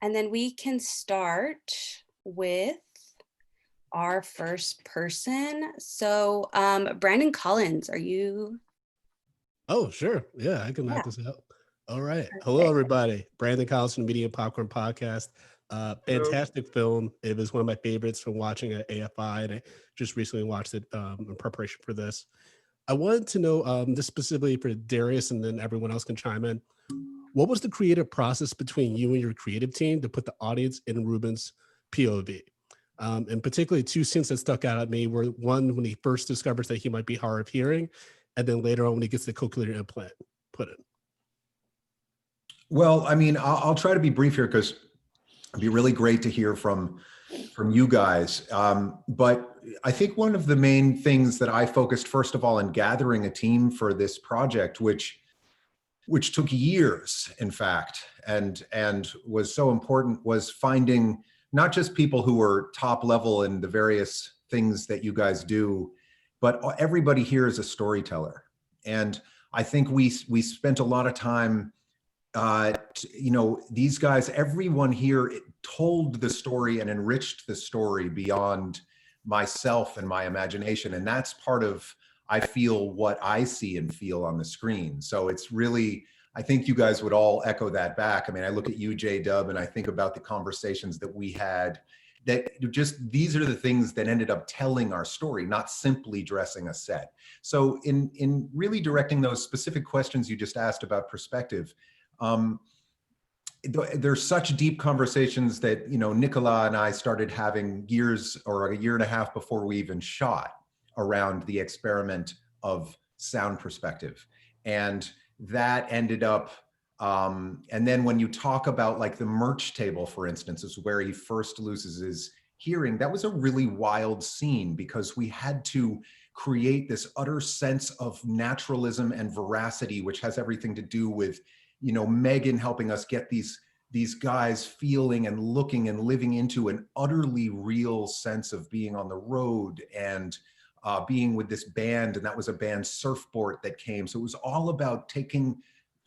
And then we can start with our first person. So Brandon Collins, are you? Oh, sure. Yeah, I can Yeah, knock this out. All right. Hello, perfect. everybody. Brandon Collins from Media Popcorn Podcast. Hello. Fantastic film. It was one of my favorites from watching at AFI, and I just recently watched it in preparation for this. I wanted to know this specifically for Darius, and then everyone else can chime in. What was the creative process between you and your creative team to put the audience in Ruben's POV? And particularly two scenes that stuck out at me were one when he first discovers that he might be hard of hearing, and then later on when he gets the cochlear implant put in. Well, I mean, I'll try to be brief here because it'd be really great to hear from you guys. But I think one of the main things that I focused first of all in gathering a team for this project, which took years, in fact, and was so important, was finding not just people who were top level in the various things that you guys do, but everybody here is a storyteller. And I think we spent a lot of time, these guys, everyone here told the story and enriched the story beyond myself and my imagination. And that's part of, I feel, what I see and feel on the screen. So it's really, I think you guys would all echo that back. I mean, I look at you, J-Dub, and I think about the conversations that we had, that just, these are the things that ended up telling our story, not simply dressing a set. So in really directing those specific questions you just asked about perspective, there's such deep conversations that, Nicolas and I started having years or a year and a half before we even shot around the experiment of sound perspective. And that ended up, and then when you talk about like the merch table, for instance, is where he first loses his hearing. That was a really wild scene because we had to create this utter sense of naturalism and veracity, which has everything to do with, Megan helping us get these guys feeling and looking and living into an utterly real sense of being on the road and being with this band. And that was a band, Surfboard, that came. So it was all about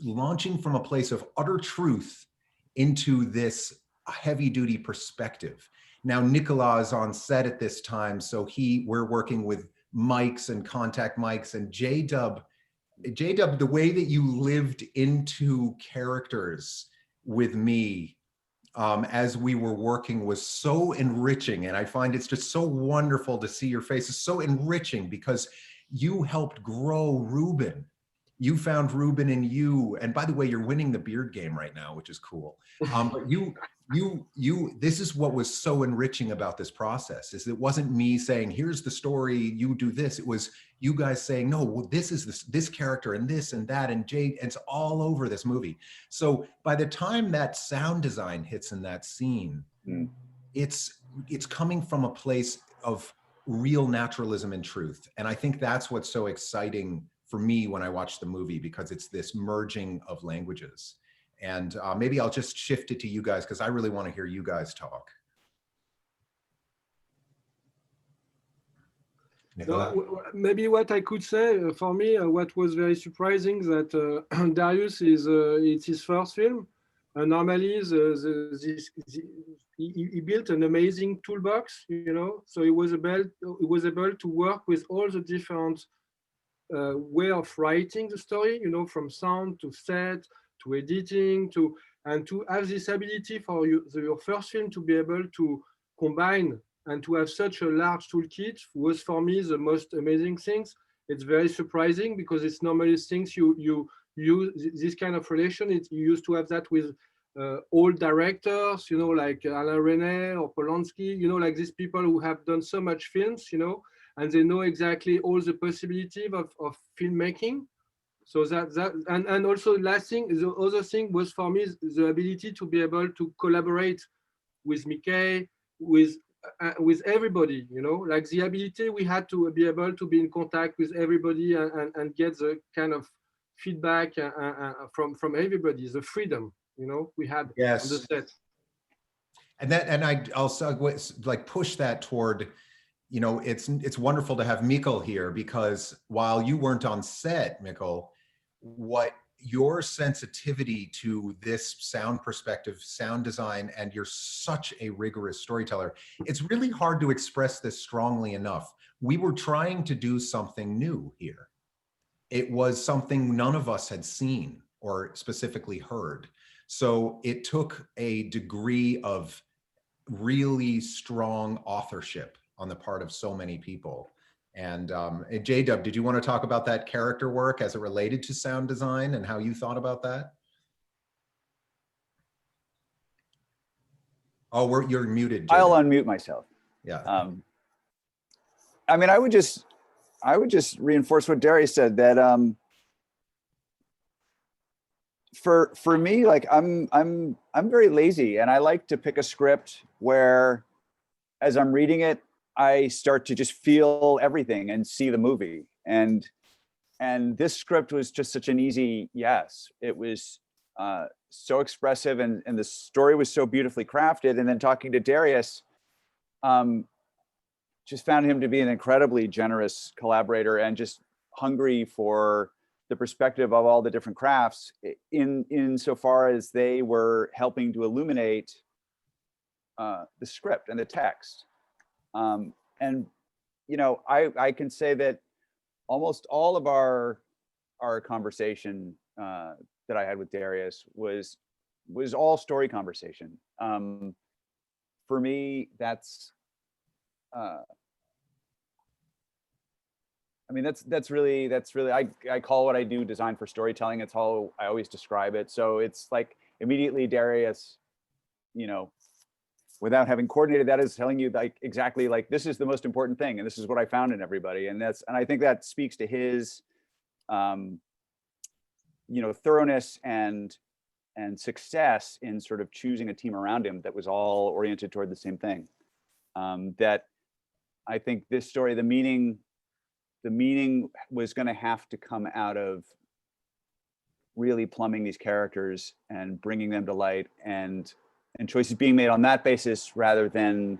launching from a place of utter truth into this heavy duty perspective. Now, Nicolas is on set at this time. So we're working with mics and contact mics, and J-Dub, the way that you lived into characters with me as we were working was so enriching. And I find it's just so wonderful to see your faces, so enriching, because you helped grow Ruben. You found Ruben in you. And by the way, you're winning the beard game right now, which is cool. But this is what was so enriching about this process, is it wasn't me saying, here's the story, you do this. It was you guys saying, no, well, this is this character and this and that, and Jade, and it's all over this movie. So by the time that sound design hits in that scene, it's coming from a place of real naturalism and truth. And I think that's what's so exciting for me when I watch the movie, because it's this merging of languages. And maybe I'll just shift it to you guys, because I really want to hear you guys talk. So, maybe what I could say, for me, what was very surprising that Darius it's his first film. Normally, he built an amazing toolbox, so he was able to work with all the different way of writing the story, from sound to set to editing and to have this ability for your first film to be able to combine and to have such a large toolkit was for me the most amazing things. It's very surprising because it's normally things you this kind of relation. You used to have that with old directors, like Alain Resnais or Polanski, like these people who have done so much films, and they know exactly all the possibility of filmmaking. So and also last thing, the other thing was for me the ability to be able to collaborate with Mikkel, with everybody, like the ability we had to be able to be in contact with everybody and get the kind of feedback from everybody, the freedom, we had on the set. And I'll like push that toward, it's wonderful to have Mikkel here, because while you weren't on set, Mikkel, what your sensitivity to this sound perspective, sound design, and you're such a rigorous storyteller. It's really hard to express this strongly enough. We were trying to do something new here. It was something none of us had seen or specifically heard. So it took a degree of really strong authorship on the part of so many people. And J-Dub, did you want to talk about that character work as it related to sound design and how you thought about that? Oh, you're muted, J-Dub. I'll unmute myself. Yeah. I mean, I would just reinforce what Darius said, that for me, like I'm very lazy, and I like to pick a script where, as I'm reading it, I start to just feel everything and see the movie. And this script was just such an easy yes. It was so expressive, and the story was so beautifully crafted. And then talking to Darius, just found him to be an incredibly generous collaborator and just hungry for the perspective of all the different crafts in so far as they were helping to illuminate the script and the text. And, you know, I can say that almost all of our conversation that I had with Darius was all story conversation. For me, that's, I mean, that's really, I call what I do design for storytelling. It's how I always describe it. So it's like immediately Darius, you know, without having coordinated that, is telling you like exactly like, this is the most important thing. And this is what I found in everybody. And I think that speaks to his, you know, thoroughness and success in sort of choosing a team around him that was all oriented toward the same thing. That I think this story, the meaning was going to have to come out of really plumbing these characters and bringing them to light, and choices being made on that basis rather than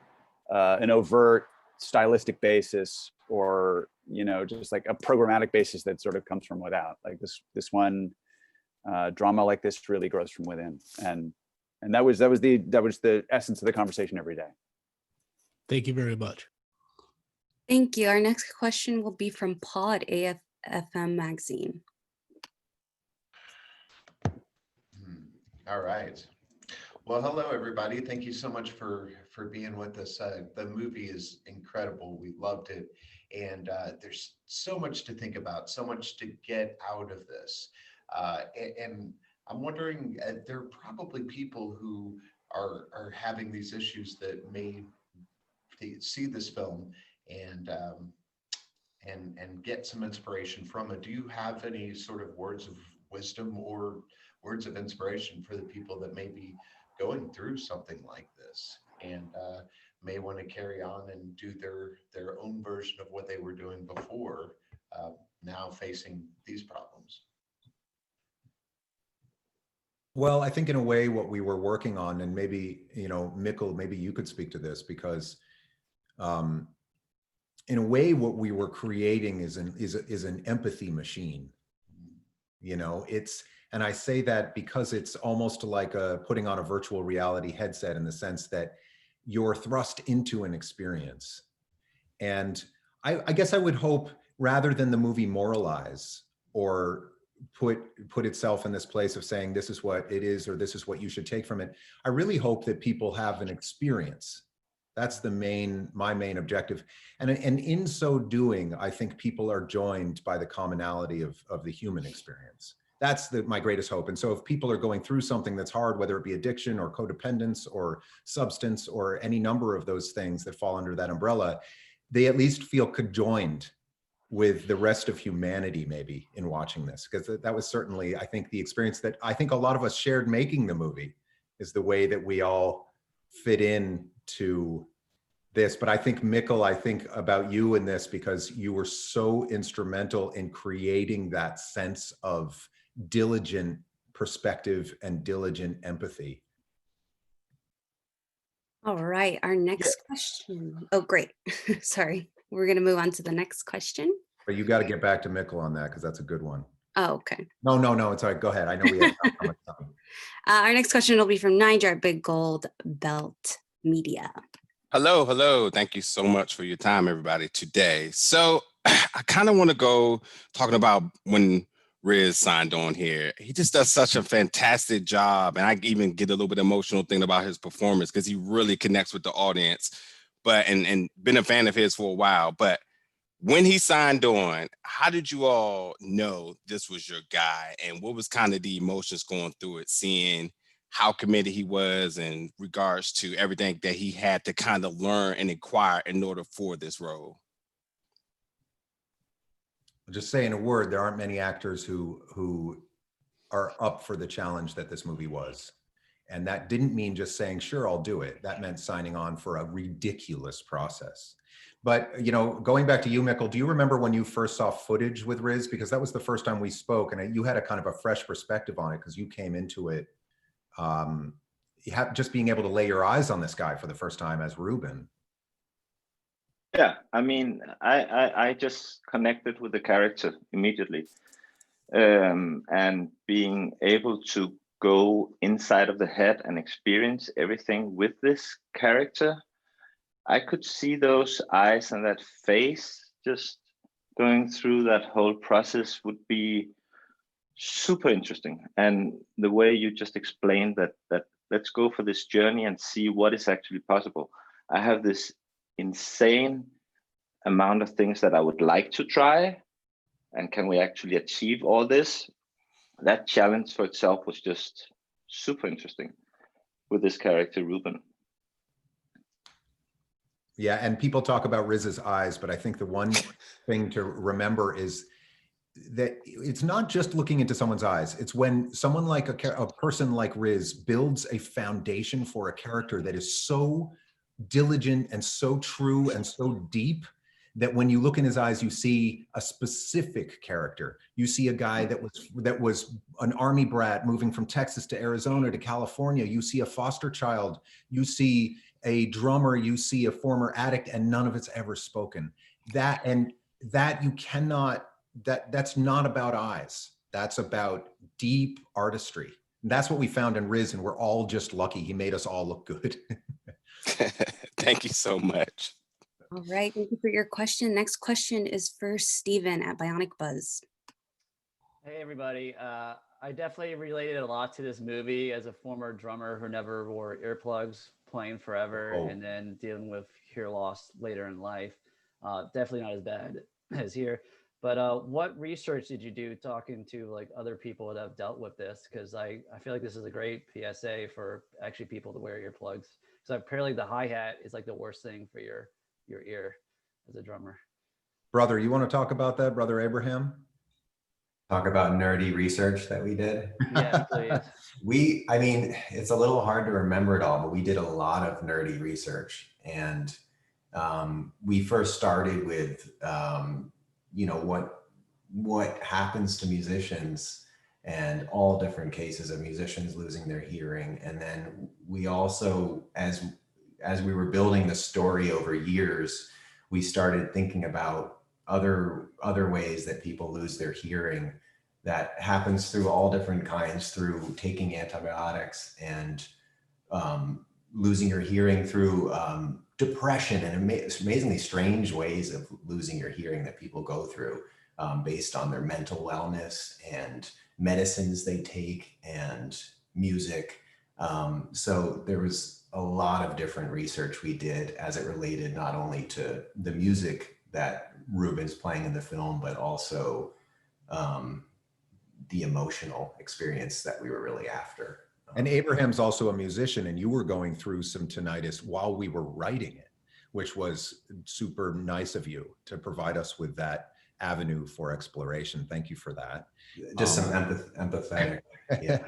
an overt stylistic basis, or, you know, just like a programmatic basis that sort of comes from without. Like this one drama like this really grows from within, and that was the essence of the conversation every day. Thank you very much. Thank you. Our next question will be from Paul at AFM Magazine. All right. Well, hello, everybody. Thank you so much for being with us. The movie is incredible. We loved it. And there's so much to think about, so much to get out of this. And I'm wondering, there are probably people who are having these issues that may see this film and get some inspiration from it. Do you have any sort of words of wisdom or words of inspiration for the people that may be going through something like this and may want to carry on and do their own version of what they were doing before, now facing these problems? Well, I think in a way what we were working on, and maybe, you know, Mikkel, maybe you could speak to this, because in a way what we were creating is an empathy machine. You know, and I say that because it's almost like putting on a virtual reality headset, in the sense that you're thrust into an experience. And I guess I would hope, rather than the movie moralize or put itself in this place of saying this is what it is or this is what you should take from it, I really hope that people have an experience. That's my main objective. And in so doing, I think people are joined by the commonality of the human experience. That's my greatest hope. And so if people are going through something that's hard, whether it be addiction or codependence or substance or any number of those things that fall under that umbrella, they at least feel conjoined with the rest of humanity, maybe, in watching this. Because that was certainly, I think, the experience that I think a lot of us shared making the movie, is the way that we all fit in to this. But I think, Mikkel, I think about you in this, because you were so instrumental in creating that sense of diligent perspective and diligent empathy. All right, our next question. Oh, great. Sorry. We're going to move on to the next question. But you got to get back to Mikkel on that, because that's a good one. Oh, okay. No, it's all right. Go ahead. I know we have so much time. Our next question will be from Niger at Big Gold Belt Media. Hello, hello. Thank you so much for your time, everybody, today. So I kind of want to go talking about when Riz signed on here. He just does such a fantastic job. And I even get a little bit emotional thinking about his performance because he really connects with the audience. But and been a fan of his for a while. But when he signed on, how did you all know this was your guy? And what was kind of the emotions going through it, seeing how committed he was in regards to everything that he had to kind of learn and acquire in order for this role? I'll just say in a word, there aren't many actors who are up for the challenge that this movie was. And that didn't mean just saying, sure, I'll do it. That meant signing on for a ridiculous process. But, you know, going back to you, Mikkel, do you remember when you first saw footage with Riz? Because that was the first time we spoke, and you had a kind of a fresh perspective on it because you came into it just being able to lay your eyes on this guy for the first time as Ruben. Yeah, I mean, I just connected with the character immediately, and being able to go inside of the head and experience everything with this character. I could see those eyes and that face just going through that whole process would be super interesting. And the way you just explained that let's go for this journey and see what is actually possible. I have this insane amount of things that I would like to try, and can we actually achieve all this? That challenge for itself was just super interesting with this character, Ruben. Yeah, and people talk about Riz's eyes, but I think the one thing to remember is that it's not just looking into someone's eyes. It's when someone like a person like Riz builds a foundation for a character that is so diligent and so true and so deep that when you look in his eyes, you see a specific character. You see a guy that was an army brat moving from Texas to Arizona to California. You see a foster child. You see a drummer. You see a former addict, and none of it's ever spoken. That's not about eyes. That's about deep artistry. And that's what we found in Riz, and we're all just lucky. He made us all look good. Thank you so much. All right, thank you for your question. Next question is for Steven at Bionic Buzz. Hey everybody, I definitely related a lot to this movie as a former drummer who never wore earplugs, playing forever, and then dealing with hear loss later in life. Definitely not as bad as here. But what research did you do talking to like other people that have dealt with this? Because I feel like this is a great PSA for actually people to wear earplugs. So apparently the hi-hat is like the worst thing for your ear as a drummer. Brother, you want to talk about that, Brother Abraham? Talk about nerdy research that we did? Yes, please. I mean, it's a little hard to remember it all, but we did a lot of nerdy research. And we first started with, you know, what happens to musicians and all different cases of musicians losing their hearing. And then we also, as we were building the story over years, we started thinking about other ways that people lose their hearing. That happens through all different kinds, through taking antibiotics and losing your hearing through depression and amazingly strange ways of losing your hearing that people go through based on their mental wellness and medicines they take and music. So there was a lot of different research we did as it related not only to the music that Ruben's playing in the film, but also the emotional experience that we were really after. And Abraham's also a musician, and you were going through some tinnitus while we were writing it, which was super nice of you to provide us with that avenue for exploration. Thank you for that. Just some empathetic. Yeah.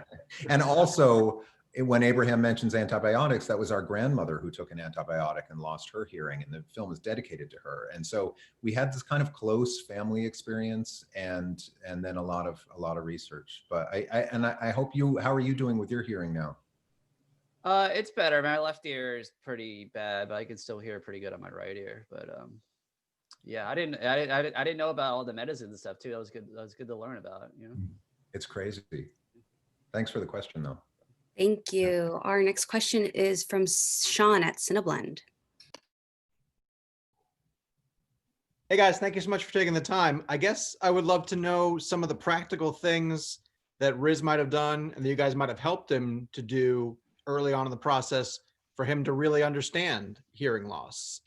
And also, when Abraham mentions antibiotics, that was our grandmother who took an antibiotic and lost her hearing, and the film is dedicated to her. And so we had this kind of close family experience, and then a lot of research. But I hope how are you doing with your hearing now? It's better. My left ear is pretty bad, but I can still hear pretty good on my right ear. But Yeah, I didn't know about all the medicine and stuff too. That was good. That was good to learn about. You know, It's crazy. Thanks for the question, though. Thank you. Our next question is from Sean at Cineblend. Hey guys, thank you so much for taking the time. I guess I would love to know some of the practical things that Riz might have done and that you guys might have helped him to do early on in the process for him to really understand hearing loss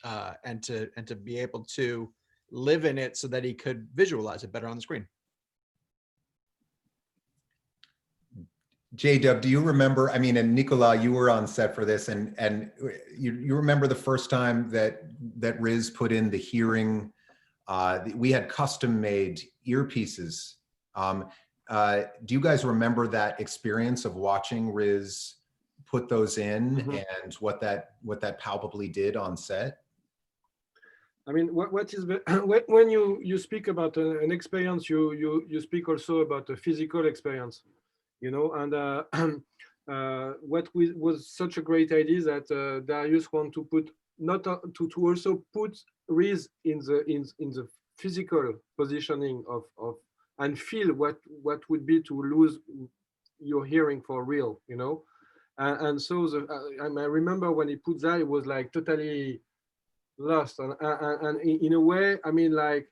and to be able to live in it so that he could visualize it better on the screen. J-Dub, do you remember, I mean, and Nicolas, you were on set for this, and you remember the first time that Riz put in the hearing, we had custom made earpieces. Do you guys remember that experience of watching Riz put those in and what that palpably did on set? I mean, what is when you speak about an experience, you speak also about a physical experience, you know. And what was such a great idea that Darius want to put to also put Riz in the physical positioning of and feel what would be to lose your hearing for real, you know. And so I remember when he put that, it was like totally lost. And in a way, I mean, like,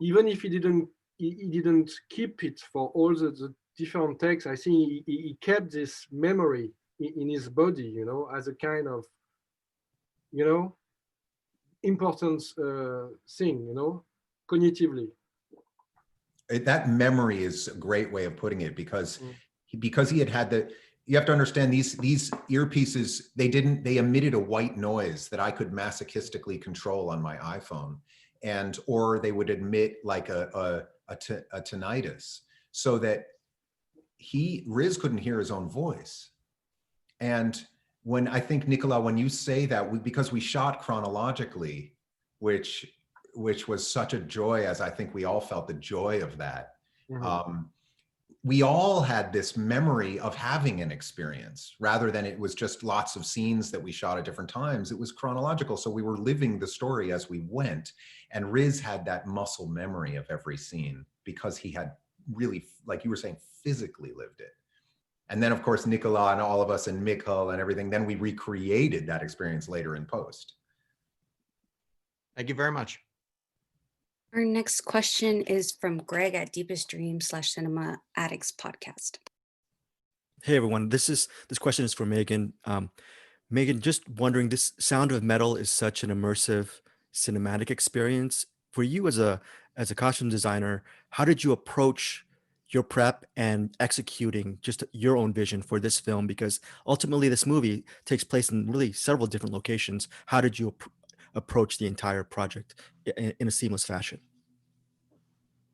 even if he didn't keep it for all the different takes, I think he kept this memory in his body, you know, as a kind of, you know, important thing, you know, cognitively. That memory is a great way of putting it, because he had the, you have to understand these earpieces, they emitted a white noise that I could masochistically control on my iPhone, or they would emit like a tinnitus, so that Riz couldn't hear his own voice. And when I think, Nicolas, when you say that, because we shot chronologically, which was such a joy, as I think we all felt the joy of that. We all had this memory of having an experience, rather than it was just lots of scenes that we shot at different times. It was chronological, so we were living the story as we went. And Riz had that muscle memory of every scene, because he had really, like you were saying, physically lived it. And then, of course, Nicolas and all of us and Mikkel and everything, then we recreated that experience later in post. Thank you very much. Our next question is from Greg at Deepest Dreams /Cinema Addicts podcast. Hey everyone, this question is for Megan. Megan, just wondering, this Sound of Metal is such an immersive cinematic experience. For you as a costume designer, how did you approach your prep and executing just your own vision for this film? Because ultimately this movie takes place in really several different locations. How did you approach the entire project in a seamless fashion?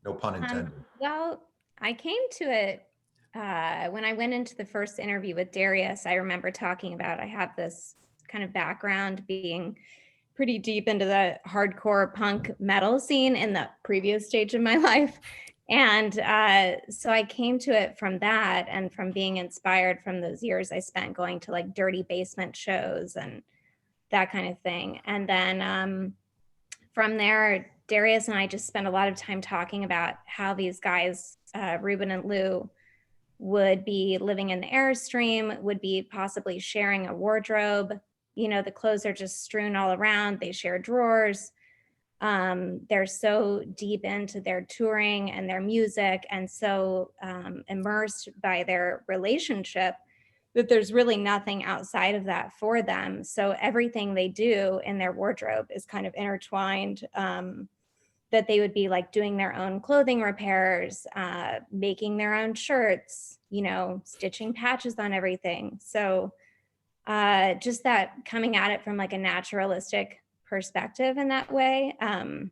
No pun intended. Well, I came to it when I went into the first interview with Darius. I remember talking about, I have this kind of background being pretty deep into the hardcore punk metal scene in the previous stage of my life. And so I came to it from that, and from being inspired from those years I spent going to like dirty basement shows and that kind of thing. And then from there, Darius and I just spent a lot of time talking about how these guys, Ruben and Lou, would be living in the Airstream, would be possibly sharing a wardrobe. You know, the clothes are just strewn all around. They share drawers. They're so deep into their touring and their music, and so immersed by their relationship, that there's really nothing outside of that for them. So everything they do in their wardrobe is kind of intertwined, that they would be like doing their own clothing repairs, making their own shirts, you know, stitching patches on everything. So just that coming at it from like a naturalistic perspective in that way. And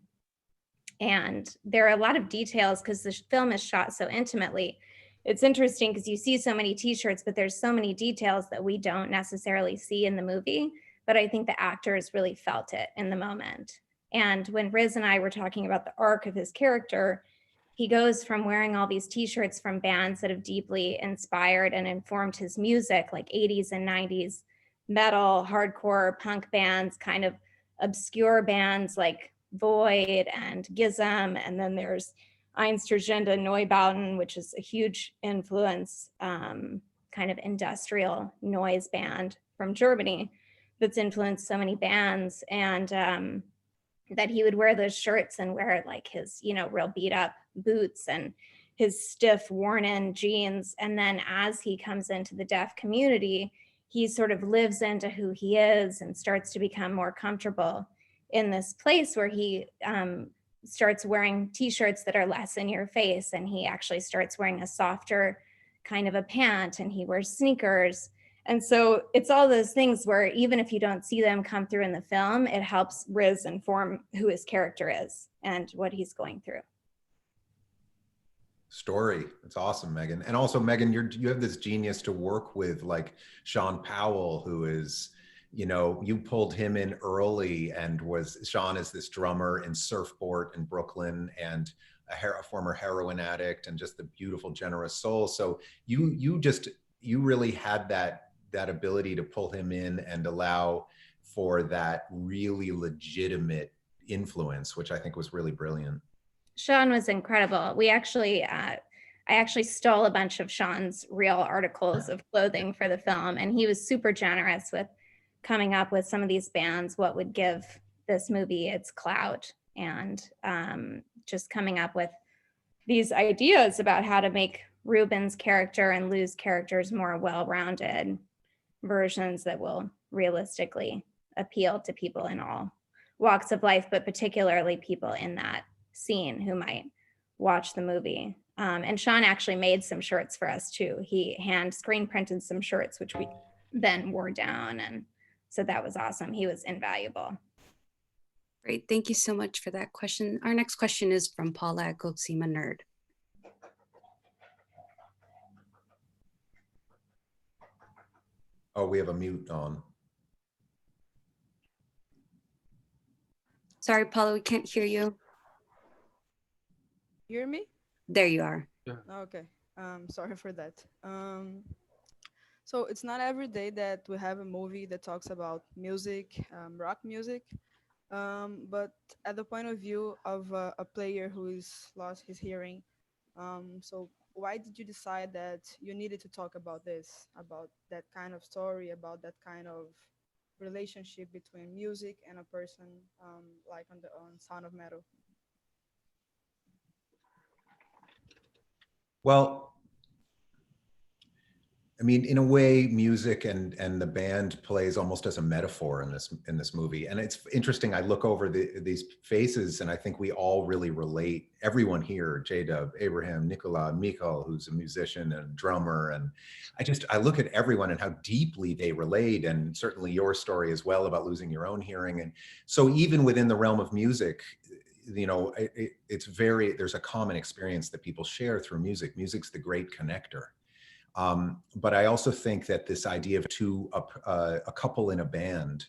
there are a lot of details because the film is shot so intimately. It's interesting because you see so many t-shirts, but there's so many details that we don't necessarily see in the movie, but I think the actors really felt it in the moment. And when Riz and I were talking about the arc of his character, he goes from wearing all these t-shirts from bands that have deeply inspired and informed his music, like 80s and 90s metal, hardcore, punk bands, kind of obscure bands like Void and Gizem, and then there's Einstürzende Neubauten, which is a huge influence, kind of industrial noise band from Germany that's influenced so many bands. And that he would wear those shirts and wear like his, real beat up boots and his stiff worn in jeans. And then as he comes into the deaf community, he sort of lives into who he is and starts to become more comfortable in this place where he starts wearing t-shirts that are less in your face, and he actually starts wearing a softer kind of a pant, and he wears sneakers. And so it's all those things where even if you don't see them come through in the film, it helps Riz inform who his character is and what he's going through. Story. It's awesome, Megan. And also, Megan, you have this genius to work with, like Sean Powell, who is, you pulled him in early, and Sean is this drummer in Surfboard in Brooklyn, and a former heroin addict, and just the beautiful, generous soul. So you really had that ability to pull him in and allow for that really legitimate influence, which I think was really brilliant. Sean was incredible. We actually, I actually stole a bunch of Sean's real articles of clothing for the film, and he was super generous with coming up with some of these bands, what would give this movie its clout, and just coming up with these ideas about how to make Ruben's character and Lou's characters more well-rounded versions that will realistically appeal to people in all walks of life, but particularly people in that scene who might watch the movie. And Sean actually made some shirts for us too. He hand screen printed some shirts, which we then wore down. And so that was awesome. He was invaluable. Great. Thank you so much for that question. Our next question is from Paula at Goksima Nerd. Oh, we have a mute on. Sorry, Paula, we can't hear you. Hear me? There you are. Yeah. Okay. Sorry for that. So it's not every day that we have a movie that talks about music, rock music, but at the point of view of a player who is lost his hearing. So why did you decide that you needed to talk about this, about that kind of story, about that kind of relationship between music and a person, like on Sound of Metal? Well, I mean, in a way, music and the band plays almost as a metaphor in this movie. And it's interesting. I look over these faces, and I think we all really relate. Everyone here, J-Dub, Abraham, Nicolas, Mikkel, who's a musician and a drummer, and I look at everyone and how deeply they relate. And certainly your story as well about losing your own hearing. And so even within the realm of music, there's a common experience that people share through music. Music's the great connector. But I also think that this idea of a couple in a band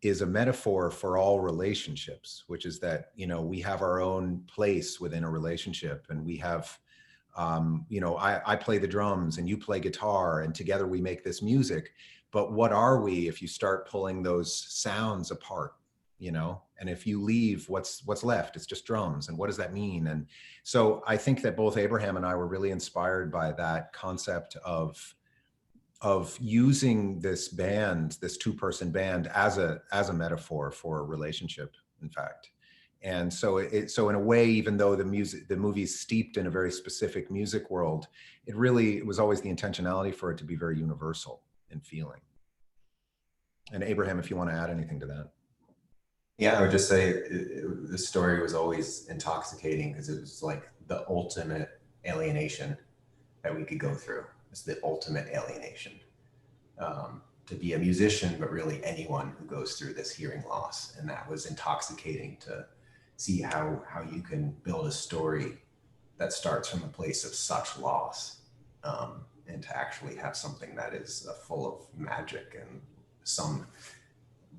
is a metaphor for all relationships, which is that, we have our own place within a relationship, and we have, I play the drums and you play guitar, and together we make this music. But what are we if you start pulling those sounds apart? And if you leave, what's left? It's just drums. And what does that mean? And so I think that both Abraham and I were really inspired by that concept of using this band, this two-person band, as a metaphor for a relationship, in fact. And so in a way, even though the movie is steeped in a very specific music world, it was always the intentionality for it to be very universal in feeling. And Abraham, if you want to add anything to that. Yeah, I would just say the story was always intoxicating because it was like the ultimate alienation that we could go through. It's the ultimate alienation. To be a musician, but really anyone who goes through this hearing loss. And that was intoxicating to see how you can build a story that starts from a place of such loss, and to actually have something that is full of magic and some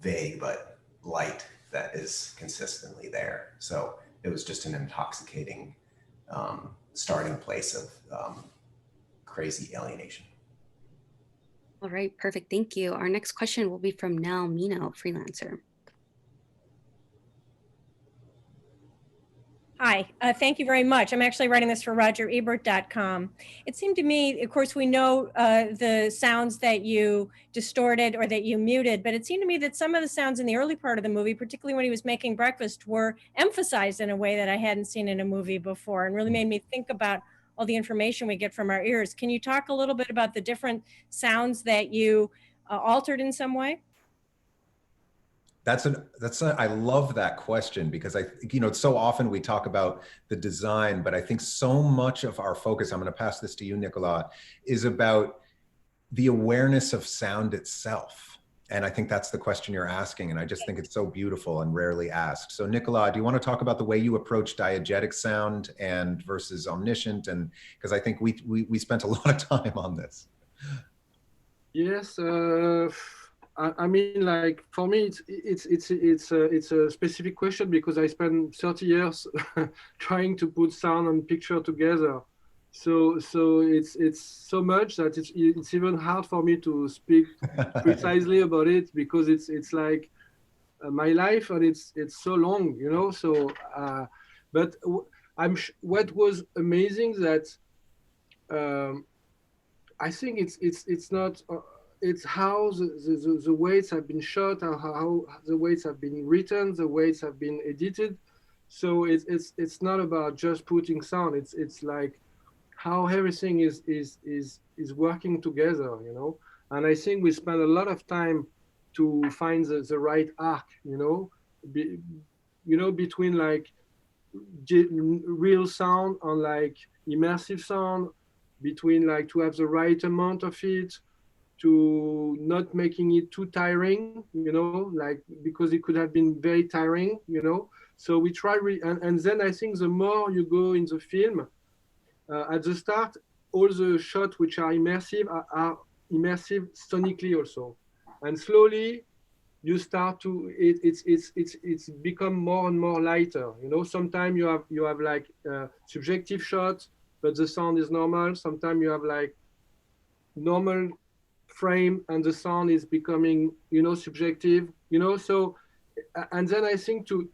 vague but light that is consistently there. So it was just an intoxicating starting place of crazy alienation. All right, perfect. Thank you. Our next question will be from Nell Mino, freelancer. Hi, thank you very much. I'm actually writing this for RogerEbert.com. It seemed to me, of course, we know the sounds that you distorted or that you muted, but it seemed to me that some of the sounds in the early part of the movie, particularly when he was making breakfast, were emphasized in a way that I hadn't seen in a movie before and really made me think about all the information we get from our ears. Can you talk a little bit about the different sounds that you altered in some way? I love that question, because so often we talk about the design, but I think so much of our focus, I'm going to pass this to you, Nicolas, is about the awareness of sound itself. And I think that's the question you're asking. And I just think it's so beautiful and rarely asked. So Nicolas, do you want to talk about the way you approach diegetic sound and versus omniscient? And because I think we spent a lot of time on this. Yes. I mean, like, for me, it's a specific question, because I spent 30 years trying to put sound and picture together. So it's so much that it's even hard for me to speak precisely about it, because it's like my life, and it's so long, you know. So, but what was amazing that I think it's not. It's how the weights have been shot, how the weights have been written, the weights have been edited. So it's not about just putting sound. It's like how everything is working together, you know. And I think we spend a lot of time to find the right arc, you know, between like real sound and like immersive sound, between like to have the right amount of it, to not making it too tiring, you know, like, because it could have been very tiring, you know. So we try, and then I think the more you go in the film, at the start, all the shots which are immersive are immersive sonically also, and slowly you start to it's become more and more lighter, you know. Sometimes you have like subjective shots, but the sound is normal. Sometimes you have like normal frame and the sound is becoming, you know, subjective, you know. So, and then I think to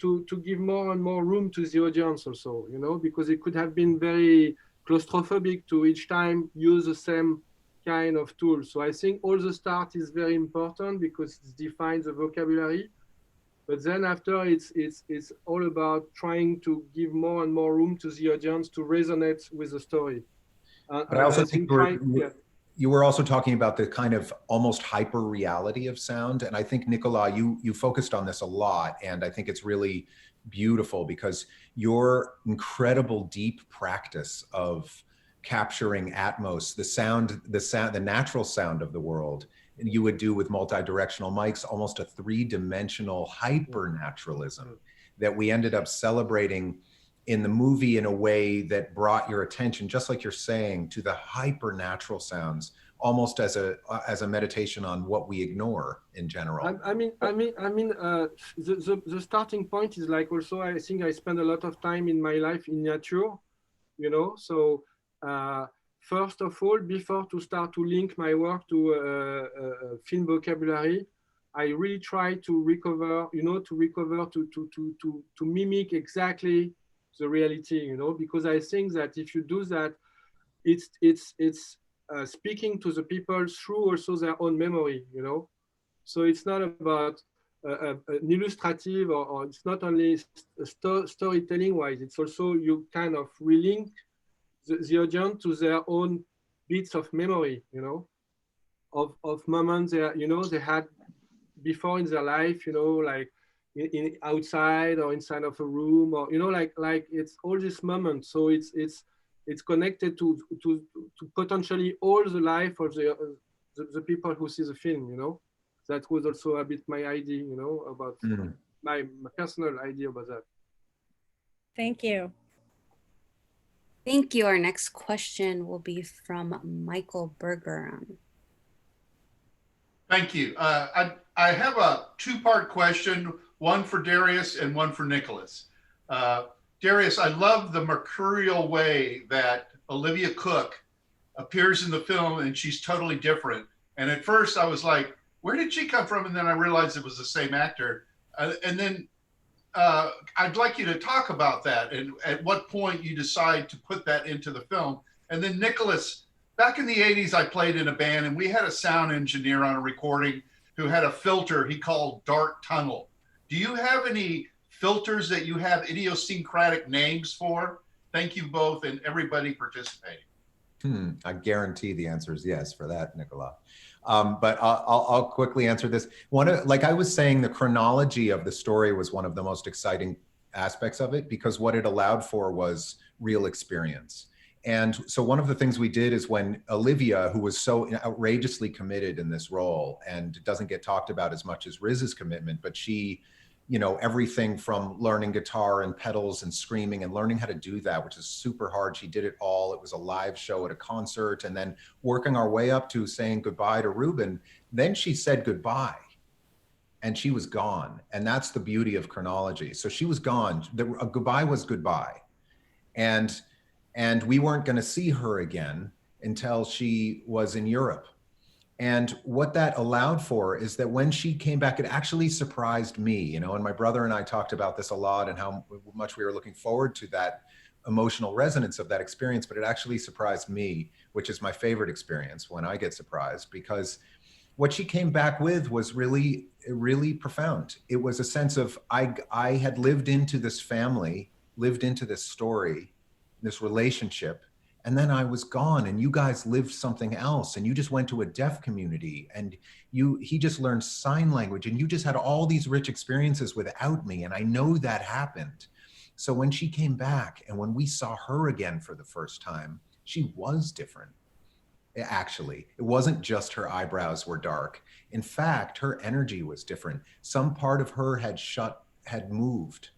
give more and more room to the audience also, you know, because it could have been very claustrophobic to each time use the same kind of tool. So I think all the start is very important, because it defines the vocabulary. But then after, it's all about trying to give more and more room to the audience to resonate with the story. But I also think you were also talking about the kind of almost hyper reality of sound. And I think, Nicolas, you focused on this a lot. And I think it's really beautiful, because your incredible deep practice of capturing atmos, the natural sound of the world, and you would do with multi-directional mics, almost a three-dimensional hyper-naturalism that we ended up celebrating in the movie in a way that brought your attention, just like you're saying, to the hyper-natural sounds, almost as a meditation on what we ignore in general. I mean, the starting point is like, also, I think I spend a lot of time in my life in nature, you know. So first of all, before to start to link my work to film vocabulary, I really try to recover, you know, to mimic exactly the reality, you know, because I think that if you do that, it's speaking to the people through also their own memory, you know. So it's not about an illustrative, or it's not only storytelling wise, it's also you kind of relink the audience to their own bits of memory, you know, of moments that, you know, they had before in their life, you know, like in outside or inside of a room, or, you know, like it's all this moment. So it's connected to potentially all the life of the people who see the film, you know. That was also a bit my idea, you know, about my personal idea about that. Thank you. Thank you. Our next question will be from Michael Berger. Thank you. I have a two-part question, one for Darius and one for Nicolas. Darius, I love the mercurial way that Olivia Cooke appears in the film, and she's totally different. And at first I was like, where did she come from? And then I realized it was the same actor. And then I'd like you to talk about that and at what point you decide to put that into the film. And then Nicolas, back in the 80s, I played in a band and we had a sound engineer on a recording who had a filter he called Dark Tunnel. Do you have any filters that you have idiosyncratic names for? Thank you both and everybody participating. I guarantee the answer is yes for that, Nicolas. But I'll quickly answer this. Like I was saying, the chronology of the story was one of the most exciting aspects of it because what it allowed for was real experience. And so one of the things we did is when Olivia, who was so outrageously committed in this role and doesn't get talked about as much as Riz's commitment, but she, you know, everything from learning guitar and pedals and screaming and learning how to do that, which is super hard. She did it all. It was a live show at a concert and then working our way up to saying goodbye to Ruben. Then she said goodbye and she was gone. And that's the beauty of chronology. So she was gone. A goodbye was goodbye. And we weren't going to see her again until she was in Europe. And what that allowed for is that when she came back, it actually surprised me, you know, and my brother and I talked about this a lot and how much we were looking forward to that emotional resonance of that experience, but it actually surprised me, which is my favorite experience when I get surprised, because what she came back with was really, really profound. It was a sense of, I had lived into this family, lived into this story, this relationship, and then I was gone and you guys lived something else and you just went to a deaf community and he just learned sign language and you just had all these rich experiences without me. And I know that happened. So when she came back and when we saw her again for the first time, she was different. Actually, it wasn't just her eyebrows were dark. In fact, her energy was different. Some part of her had moved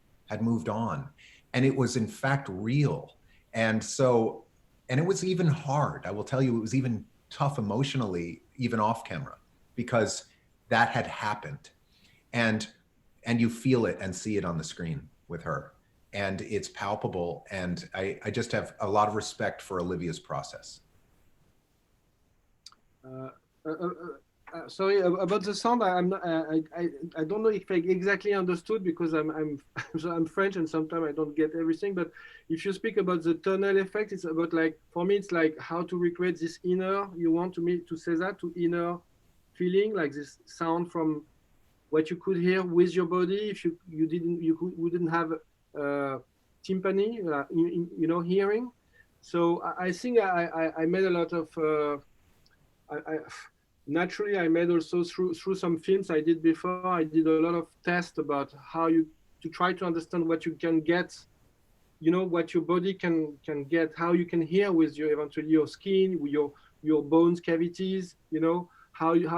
on, and it was in fact real. And it was even hard. I will tell you, it was even tough emotionally, even off camera, because that had happened. And you feel it and see it on the screen with her. And it's palpable. And I just have a lot of respect for Olivia's process. Sorry about the sound. I don't know if I exactly understood because I'm French and sometimes I don't get everything. But if you speak about the tunnel effect, it's about, like, for me, it's like how to recreate this inner. You want me to say that, to inner feeling, like this sound from what you could hear with your body. If you wouldn't have timpani, you know, hearing. So I think I made a lot of. Naturally, I made also through some films I did before, I did a lot of tests about how to try to understand what you can get, you know, what your body can get, how you can hear with eventually your skin, with your bones cavities, you know, how your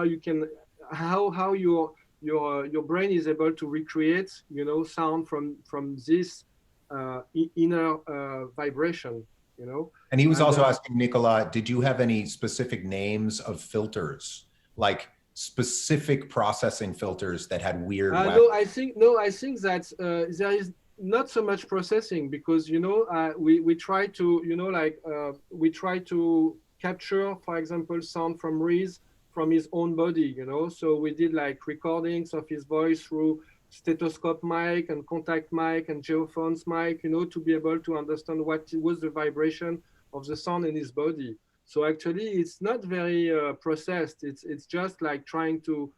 brain is able to recreate, you know, sound from this inner vibration. You know? And he was also asking, Nicolas, did you have any specific names of filters, like specific processing filters that had weird? No, I think that there is not so much processing because, you know, we try to, you know, like we try to capture, for example, sound from Riz from his own body, you know. So we did like recordings of his voice through stethoscope mic and contact mic and geophones mic, you know, to be able to understand what was the vibration of the sound in his body. So actually, it's not very processed. It's just like trying to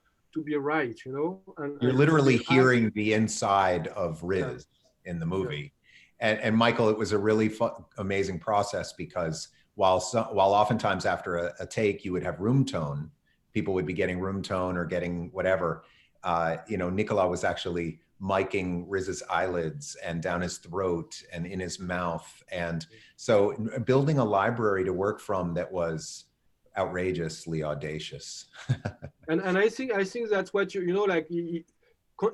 be right, you know. And you're literally hearing the inside of Riz in the movie, and Michael, it was a really amazing process because while oftentimes after a take you would have room tone, people would be getting room tone or getting whatever. You know, Nicolas was actually miking Riz's eyelids and down his throat and in his mouth. And so building a library to work from that was outrageously audacious. and I think that's what you know, like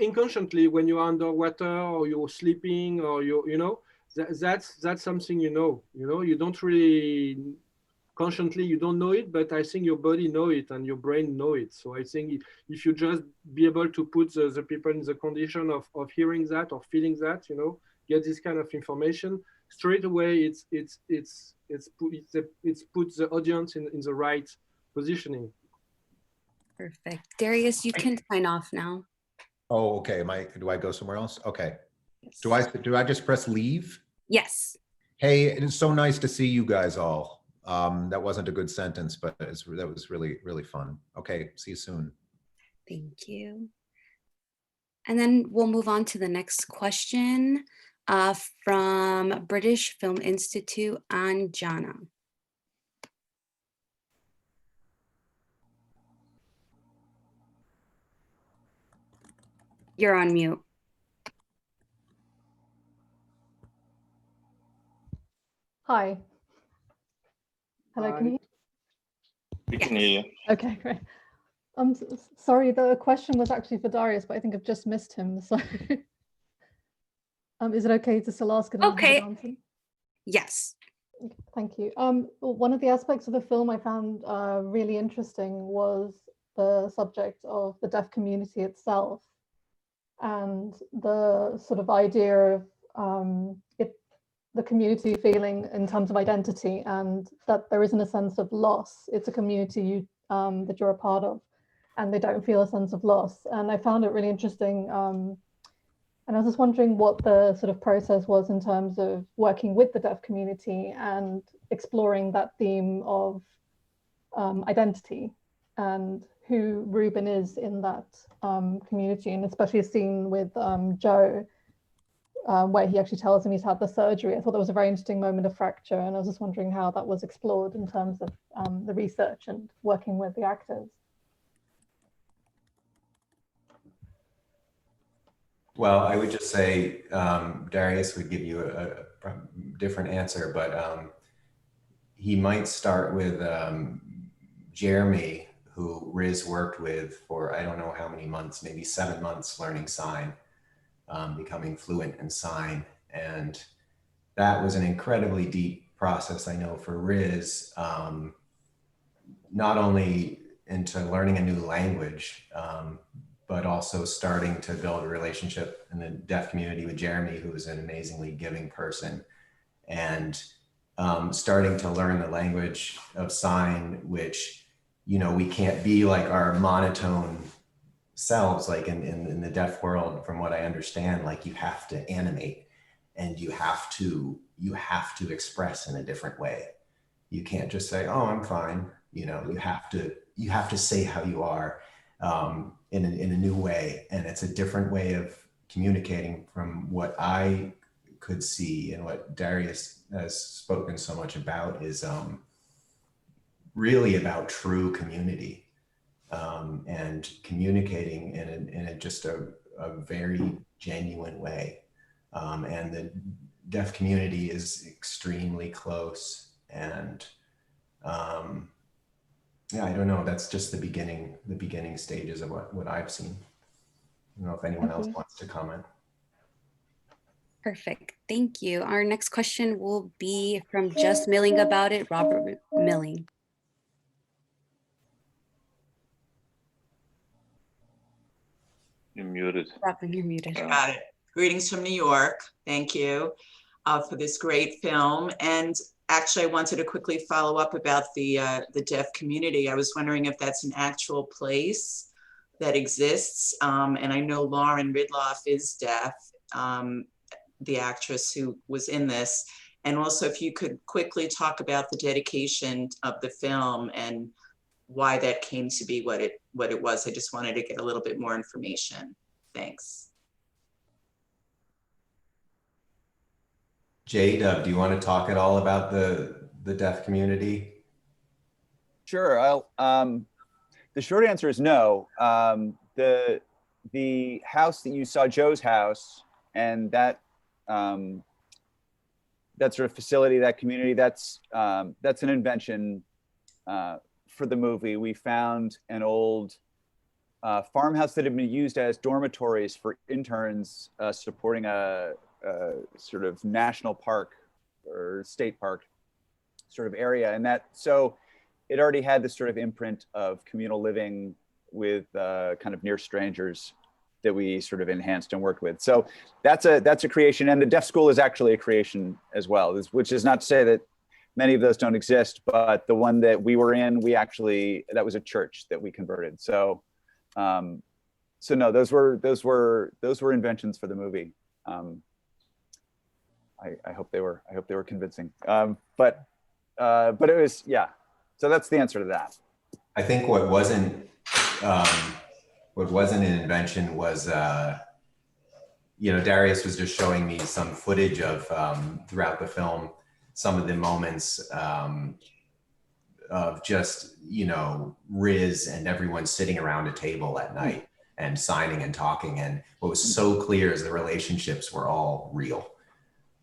inconsciously when you're underwater or you're sleeping or you know, that's something, you know, you don't really consciously, you don't know it, but I think your body know it and your brain know it. So I think if you just be able to put the people in the condition of hearing that or feeling that, you know, get this kind of information straight away, it's put the audience in the right positioning. Perfect. Darius, you can sign off now. Oh, okay. Do I go somewhere else? Okay. Do I just press leave? Yes. Hey, it is so nice to see you guys all. That wasn't a good sentence, but that was really, really fun. Okay, see you soon. Thank you. And then we'll move on to the next question from British Film Institute, Anjana. You're on mute. Hi. Hello, can you? We can hear you. Okay, great. I'm sorry, the question was actually for Darius, but I think I've just missed him. So, is it okay to still ask it? Okay. Yes. Thank you. One of the aspects of the film I found really interesting was the subject of the deaf community itself, and the sort of idea of the community feeling in terms of identity, and that there isn't a sense of loss. It's a community that you're a part of, and they don't feel a sense of loss. And I found it really interesting. And I was just wondering what the sort of process was in terms of working with the deaf community and exploring that theme of identity and who Ruben is in that community, and especially a scene with Joe, where he actually tells him he's had the surgery. I thought that was a very interesting moment of fracture, and I was just wondering how that was explored in terms of the research and working with the actors. Well, I would just say Darius would give you a different answer, but he might start with Jeremy, who Riz worked with for I don't know how many months, maybe 7 months learning sign, becoming fluent in sign. And that was an incredibly deep process, I know, for Riz, not only into learning a new language, but also starting to build a relationship in the deaf community with Jeremy, who is an amazingly giving person, and starting to learn the language of sign, which, you know, we can't be like our monotone selves, like in the deaf world, from what I understand, like you have to animate and you have to express in a different way. You can't just say, oh, I'm fine. You know, you have to say how you are in a new way. And it's a different way of communicating from what I could see, and what Darius has spoken so much about is really about true community, and communicating in just a very genuine way. And the deaf community is extremely close, and yeah, I don't know, that's just the beginning stages of what I've seen. I don't know if anyone else wants to comment. Perfect. Thank you. Our next question will be from Just Milling About It, Robert Milling. You're muted. Robin, you're muted. Got it. Greetings from New York. Thank you for this great film. And actually, I wanted to quickly follow up about the deaf community. I was wondering if that's an actual place that exists. And I know Lauren Ridloff is deaf, the actress who was in this. And also, if you could quickly talk about the dedication of the film and why that came to be what it was. I just wanted to get a little bit more information. Thanks. J-Dub, do you want to talk at all about the deaf community? Sure. The short answer is no. The house that you saw, Joe's house, and that sort of facility, that community, that's an invention for the movie. We found an old farmhouse that had been used as dormitories for interns supporting a sort of national park or state park sort of area. And so it already had this sort of imprint of communal living with kind of near strangers that we sort of enhanced and worked with. So that's a creation. And the deaf school is actually a creation as well, which is not to say that many of those don't exist, but the one that we were in, that was a church that we converted. So no, those were inventions for the movie. I hope they were convincing. But it was, yeah. So that's the answer to that. I think what wasn't an invention was, Darius was just showing me some footage of throughout the film, some of the moments of just, Riz and everyone sitting around a table at night and signing and talking. And what was so clear is the relationships were all real.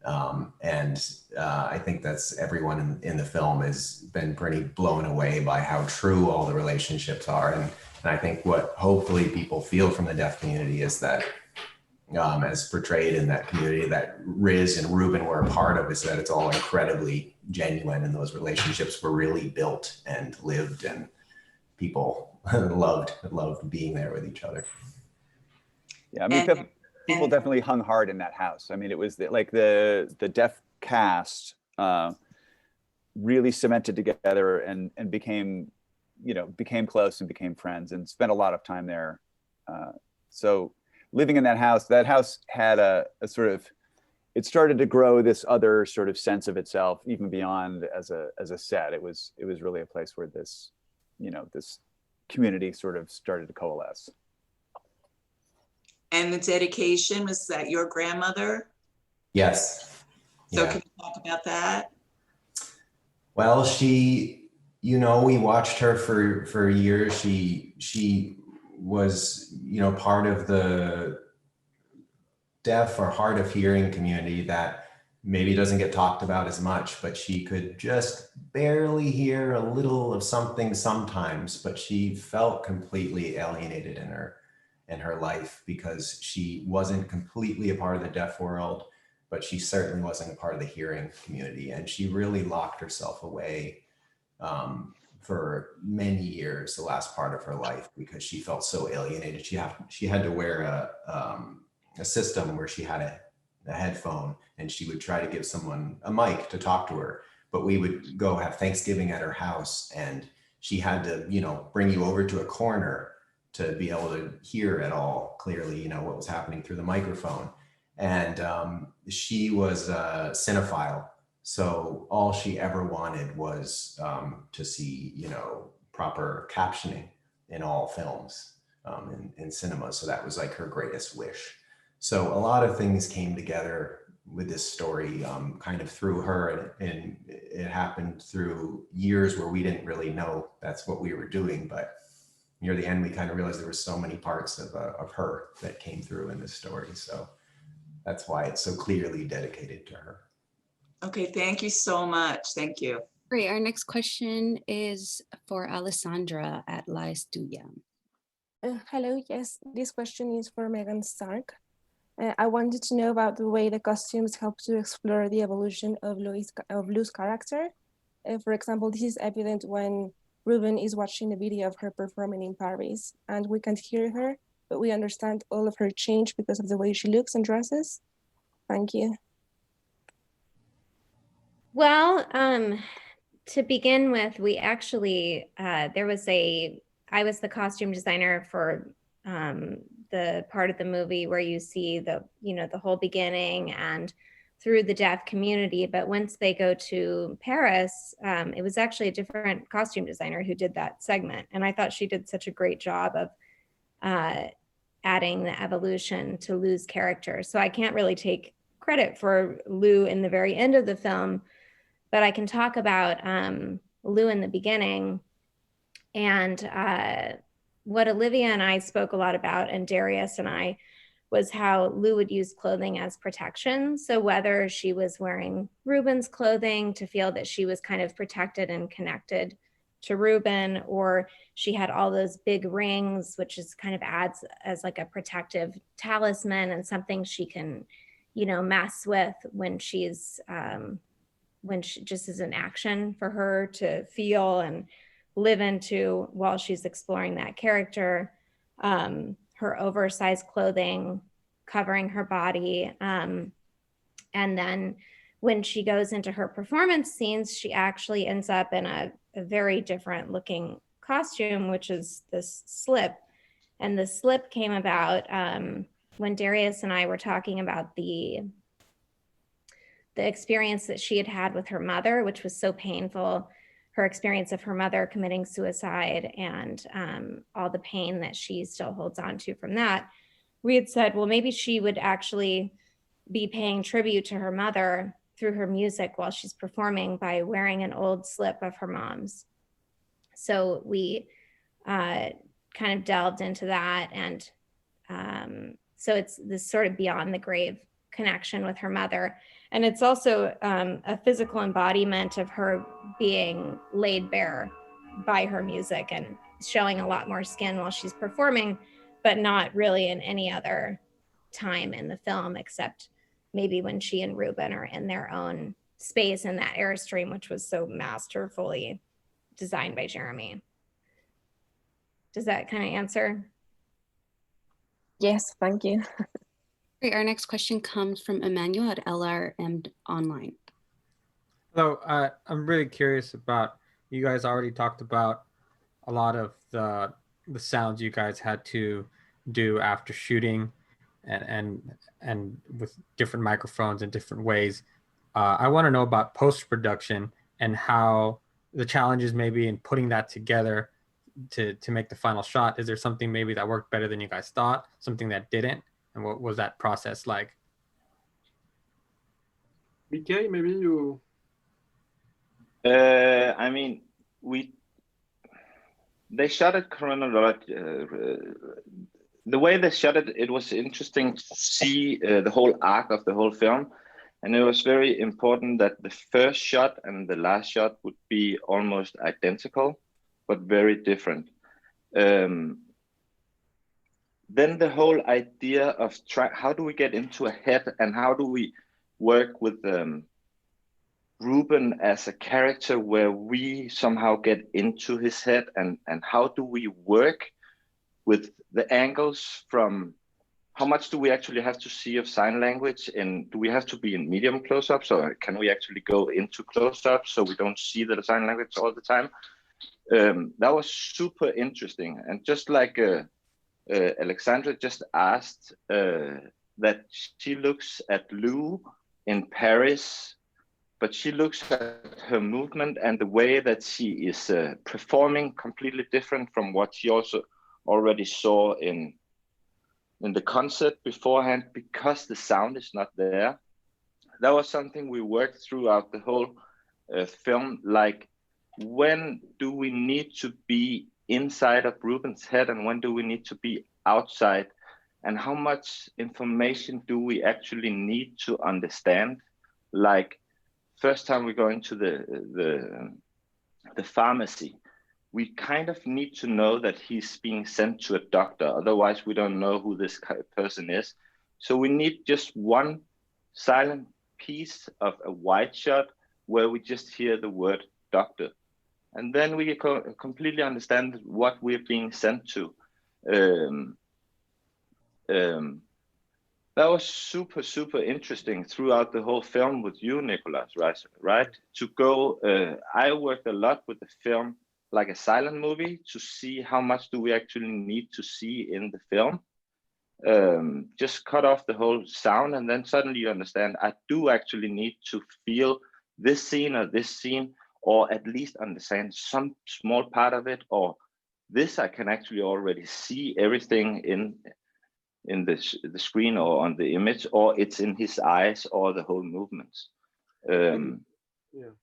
I think that's everyone in the film has been pretty blown away by how true all the relationships are. And I think what hopefully people feel from the deaf community is that, as portrayed in that community that Riz and Ruben were a part of, is that it's all incredibly genuine and those relationships were really built and lived, and people loved being there with each other. Yeah, I mean, people definitely hung hard in that house. I mean, it was the deaf cast really cemented together and became close and became friends and spent a lot of time there. So living in that house had a sort of, it started to grow this other sort of sense of itself, even beyond as a set. It was really a place where this, this community sort of started to coalesce. And the dedication, was that your grandmother? Yes. So Yeah. can you talk about that? Well, she, we watched her for years. She was, part of the deaf or hard of hearing community that maybe doesn't get talked about as much, but she could just barely hear a little of something sometimes, but she felt completely alienated in her life because she wasn't completely a part of the deaf world, but she certainly wasn't a part of the hearing community. And she really locked herself away for many years, the last part of her life, because she felt so alienated. She had to wear a system where she had a headphone, and she would try to give someone a mic to talk to her. But we would go have Thanksgiving at her house, and she had to, bring you over to a corner to be able to hear at all clearly, what was happening through the microphone. And she was a cinephile. So all she ever wanted was to see, proper captioning in all films in cinema. So that was like her greatest wish. So a lot of things came together with this story kind of through her, and it happened through years where we didn't really know that's what we were doing. But near the end, we kind of realized there were so many parts of her that came through in this story. So that's why it's so clearly dedicated to her. Okay, thank you so much. Thank you. Great. Our next question is for Alessandra at La Estudia. Hello, yes, this question is for Megan Stark. I wanted to know about the way the costumes help to explore the evolution of Lou's character. For example, this is evident when Ruben is watching the video of her performing in Paris, and we can't hear her, but we understand all of her change because of the way she looks and dresses. Thank you. Well, to begin with, we actually, I was the costume designer for the part of the movie where you see the whole beginning and through the deaf community. But once they go to Paris, it was actually a different costume designer who did that segment. And I thought she did such a great job of adding the evolution to Lou's character. So I can't really take credit for Lou in the very end of the film, but I can talk about Lou in the beginning. And what Olivia and I spoke a lot about, and Darius and I, was how Lou would use clothing as protection. So whether she was wearing Ruben's clothing to feel that she was kind of protected and connected to Ruben, or she had all those big rings, which is kind of adds as like a protective talisman and something she can, mess with when she's, when she just is an action for her to feel and live into while she's exploring that character. Her oversized clothing covering her body. And then when she goes into her performance scenes, she actually ends up in a very different looking costume, which is this slip. And the slip came about when Darius and I were talking about the the experience that she had had with her mother, which was so painful, her experience of her mother committing suicide and all the pain that she still holds on to from that, we had said, well, maybe she would actually be paying tribute to her mother through her music while she's performing by wearing an old slip of her mom's. So we kind of delved into that. And so it's this sort of beyond the grave connection with her mother. And it's also a physical embodiment of her being laid bare by her music and showing a lot more skin while she's performing, but not really in any other time in the film, except maybe when she and Ruben are in their own space in that Airstream, which was so masterfully designed by Jeremy. Does that kind of answer? Yes, thank you. Great. Our next question comes from Emmanuel at LRM Online. Hello, I'm really curious about, you guys already talked about a lot of the sounds you guys had to do after shooting and with different microphones in different ways. I want to know about post-production and how the challenges maybe in putting that together to make the final shot. Is there something maybe that worked better than you guys thought, something that didn't? And what was that process like? BK, maybe you... I mean, they shot it chronologically. The way they shot it, it was interesting to see the whole arc of the whole film. And it was very important that the first shot and the last shot would be almost identical, but very different. Then the whole idea of how do we get into a head and how do we work with Ruben as a character where we somehow get into his head, and how do we work with the angles from how much do we actually have to see of sign language, and do we have to be in medium close-ups, or can we actually go into close-ups so we don't see the sign language all the time? That was super interesting. And just like Alexandra just asked, that she looks at Lou in Paris, but she looks at her movement and the way that she is performing completely different from what she also already saw in the concert beforehand, because the sound is not there. That was something we worked throughout the whole film. Like, when do we need to be inside of Ruben's head and when do we need to be outside? And how much information do we actually need to understand? Like, first time we go into the pharmacy, we kind of need to know that he's being sent to a doctor. Otherwise, we don't know who this person is. So we need just one silent piece of a wide shot where we just hear the word doctor. And then we completely understand what we're being sent to. That was super, super interesting throughout the whole film with you, Nicolas, right? To go, I worked a lot with the film like a silent movie to see how much do we actually need to see in the film. Just cut off the whole sound and then suddenly you understand I do actually need to feel this scene or this scene, or at least understand some small part of it, or this I can actually already see everything in the screen or on the image, or it's in his eyes or the whole movements. Yeah.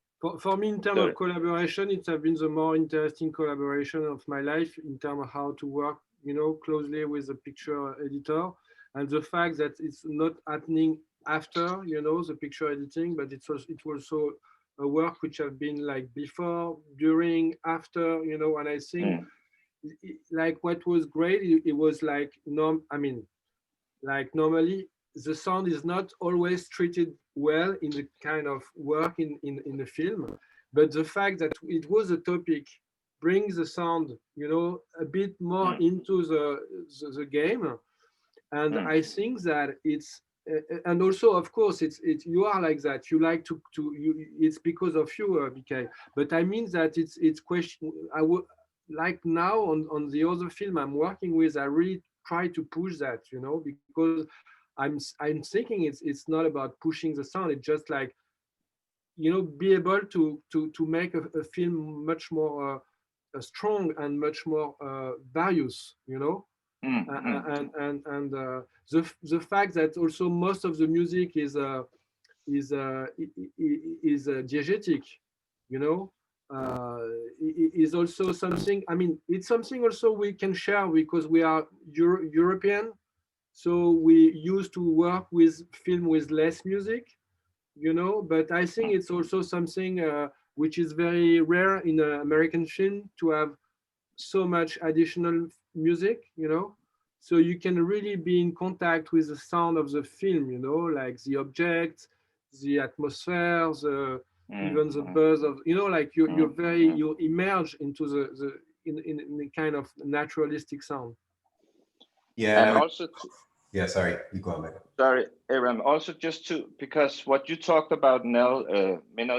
For me, in terms of collaboration, it has been the more interesting collaboration of my life in terms of how to work, closely with the picture editor, and the fact that it's not happening after, the picture editing, but it was also a work which have been like before, during, after, and I think like what was great, it was like, like normally the sound is not always treated well in the kind of work in the film, but the fact that it was a topic brings the sound, a bit more into the game. And I think that it's, and also of course it's you are like that, you like to it's because of you, BK, but I mean that it's question, I would like now on the other film I'm working with, I really try to push that, because I'm thinking it's not about pushing the sound, it's just like be able to make a film much more strong and much more various, the fact that also most of the music is diegetic, is also something. I mean, it's something also we can share because we are European, so we used to work with film with less music, But I think it's also something which is very rare in American film to have so much additional music, So you can really be in contact with the sound of the film, like the objects, the atmosphere, even the buzz of, like you emerge into in a kind of naturalistic sound. Yeah. And also, yeah, sorry, you go on, Michael. Sorry, Abraham. Also, just because what you talked about, Nell,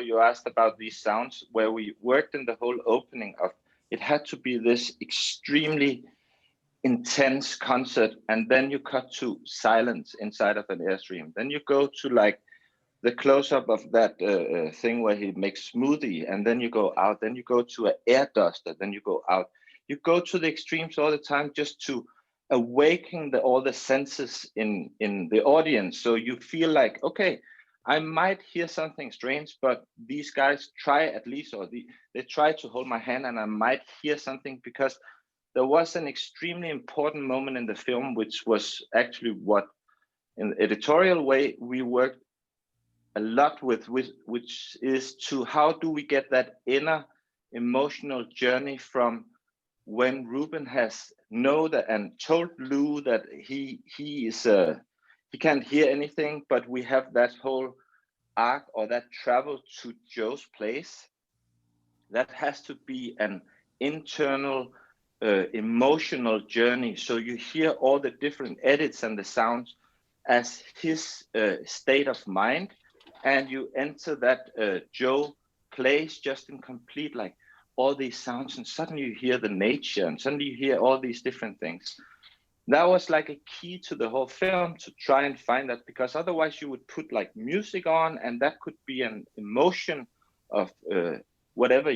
you asked about these sounds where we worked in the whole opening of it had to be this extremely intense concert, and then you cut to silence inside of an airstream. Then you go to like the close-up of that thing where he makes smoothie, and then you go out. Then you go to an air duster. Then you go out. You go to the extremes all the time just to awaken all the senses in the audience, so you feel like, okay, I might hear something strange, but these guys try at least, or they try to hold my hand, and I might hear something, because there was an extremely important moment in the film, which was actually what, in the editorial way, we worked a lot with, which is to how do we get that inner emotional journey from when Ruben has and told Lou that he can't hear anything, but we have that whole arc or that travel to Joe's place. That has to be an internal emotional journey. So you hear all the different edits and the sounds as his state of mind, and you enter that Joe place just in complete, like, all these sounds, and suddenly you hear the nature, and suddenly you hear all these different things. That was like a key to the whole film, to try and find that, because otherwise you would put like music on, and that could be an emotion of whatever,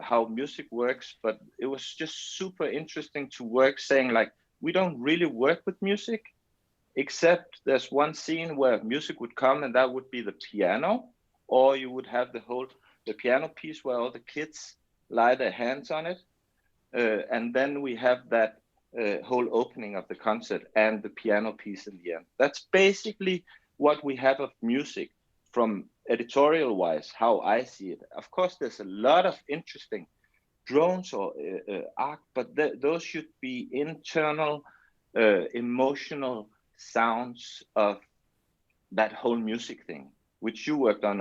how music works. But it was just super interesting to work saying like, we don't really work with music, except there's one scene where music would come, and that would be the piano, or you would have the piano piece where all the kids lie their hands on it. And then we have that whole opening of the concert and the piano piece in the end. That's basically what we have of music from editorial wise, how I see it. Of course, there's a lot of interesting drones or arc, but those should be internal, emotional sounds of that whole music thing, which you worked on,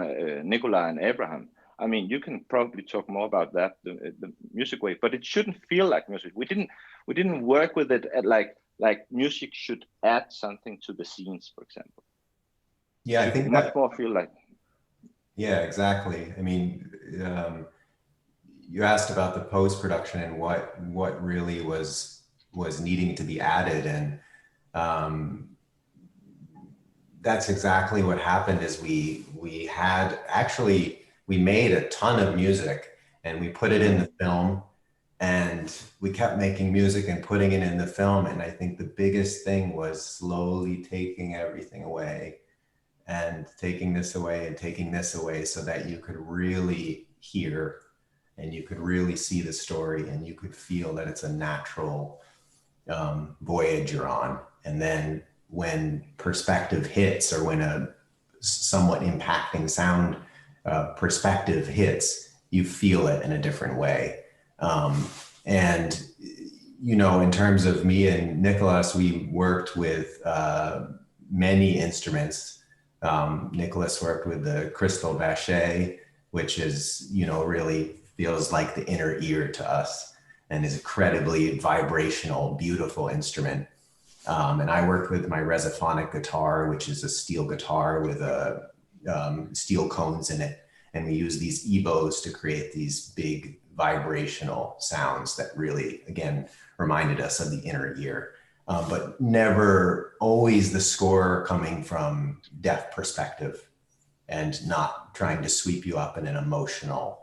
Nicolas and Abraham. I mean, you can probably talk more about that, the music way, but it shouldn't feel like music. We didn't work with it at like music should add something to the scenes, for example. Yeah, I think much more feel like. Yeah, exactly. I mean, you asked about the post-production and what really was needing to be added, and that's exactly what happened. Is we made a ton of music, and we put it in the film, and we kept making music and putting it in the film. And I think the biggest thing was slowly taking everything away, and taking this away and taking this away, so that you could really hear and you could really see the story, and you could feel that it's a natural voyage you're on. And then when perspective hits, or when a somewhat impacting sound perspective hits, you feel it in a different way. And, in terms of me and Nicolas, we worked with many instruments. Nicolas worked with the crystal vachet, which is, really feels like the inner ear to us, and is incredibly vibrational, beautiful instrument. And I worked with my resophonic guitar, which is a steel guitar with steel cones in it. And we use these EBOs to create these big vibrational sounds that really, again, reminded us of the inner ear. But never always the score coming from deaf perspective. and not trying to sweep you up in an emotional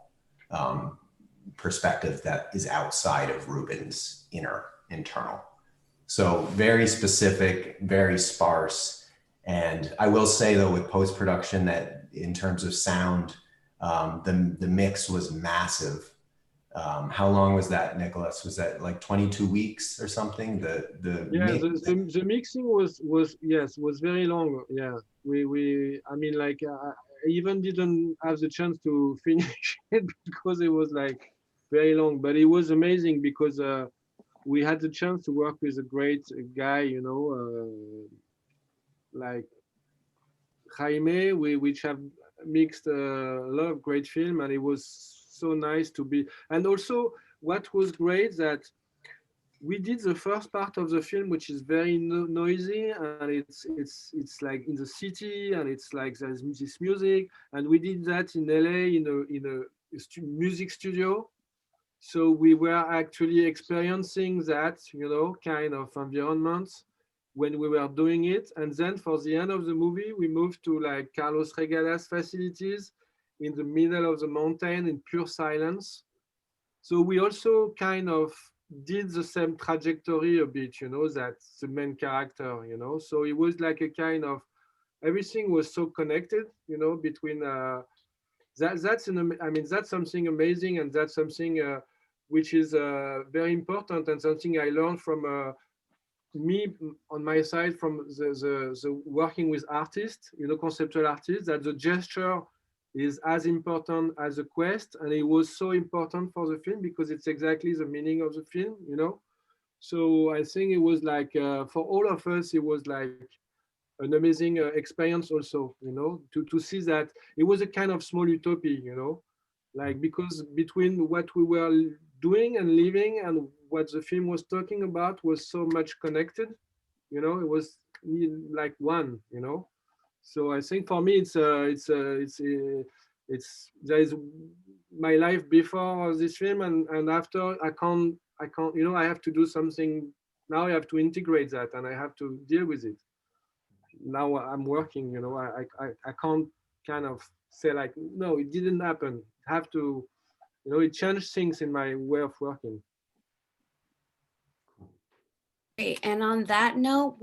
perspective that is outside of Ruben's internal. So very specific, very sparse. And I will say though, with post-production, that in terms of sound, the mix was massive. How long was that, Nicholas? Was that like 22 weeks or something? The mixing was very long. Yeah, I mean, like I even didn't have the chance to finish it because it was like very long. But it was amazing because we had the chance to work with a great guy, you know, like Jaime, which have mixed a lot of great film, and it was so nice to be. And also, what was great that we did the first part of the film, which is very noisy, and it's like in the city, and it's like there's this music, and we did that in LA in a music studio. So we were actually experiencing that, you know, kind of environment when we were doing it. And then for the end of the movie, we moved to like Carlos Regala's facilities in the middle of the mountain in pure silence. So we also kind of did the same trajectory a bit, you know, that's the main character, you know. So it was like a kind of, everything was so connected, you know, between that's something amazing, and that's something which is very important, and something I learned from me on my side from the working with artists, you know, conceptual artists, that the gesture is as important as the quest, and it was so important for the film because it's exactly the meaning of the film, you know. So I think it was like for all of us, it was like an amazing experience also, you know, to see that it was a kind of small utopia, you know, like because between what we were doing and living and what the film was talking about was so much connected, you know, it was like one, you know. So I think for me, there is my life before this film and after. I can't, you know, I have to do something now. I have to integrate that, and I have to deal with it. Now I'm working, you know, I can't kind of say like, no, it didn't happen. I have to, you know, it changed things in my way of working. Great. And on that note,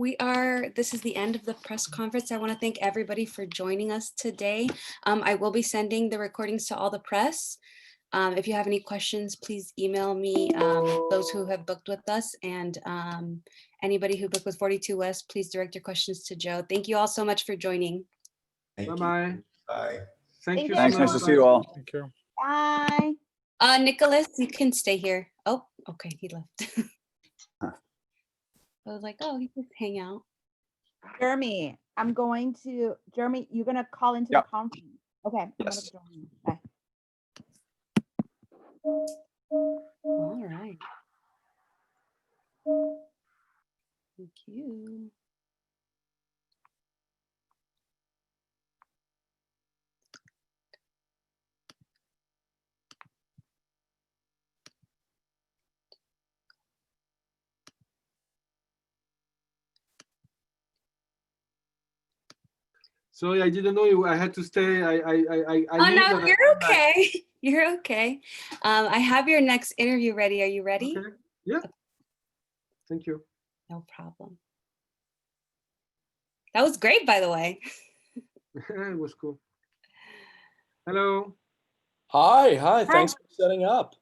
this is the end of the press conference. I want to thank everybody for joining us today. I will be sending the recordings to all the press. If you have any questions, please email me, those who have booked with us, and anybody who booked with 42 West, please direct your questions to Joe. Thank you all so much for joining. Bye-bye. Bye. Thank you. Thanks. Nice to see you all. Thank you. Bye. Nicholas, you can stay here. Oh, okay, he left. I was like, oh, he can hang out. Jeremy, Jeremy, you're going to call into the conference. Okay. Yes. I'm gonna join you. Bye. All right. Thank you. Sorry, I didn't know I had to stay. Oh no, you're okay. You're okay. I have your next interview ready. Are you ready? Okay. Yeah. Thank you. No problem. That was great, by the way. It was cool. Hello. Hi. Thanks for setting up.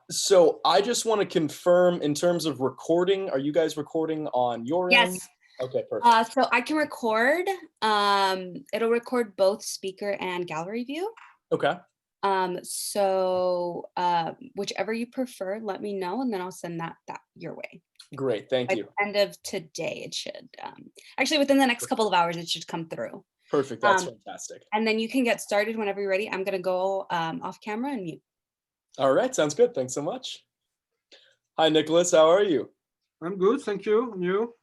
So I just want to confirm in terms of recording, are you guys recording on your end? Yes. Okay, perfect. So I can record. It'll record both speaker and gallery view. Okay. So whichever you prefer, let me know, and then I'll send that your way. Great, thank you. By the end of today, it should. Actually, within the next couple of hours, it should come through. Perfect, that's fantastic. And then you can get started whenever you're ready. I'm gonna go off camera and mute. All right, sounds good. Thanks so much. Hi, Nicholas. How are you? I'm good, thank you. And you?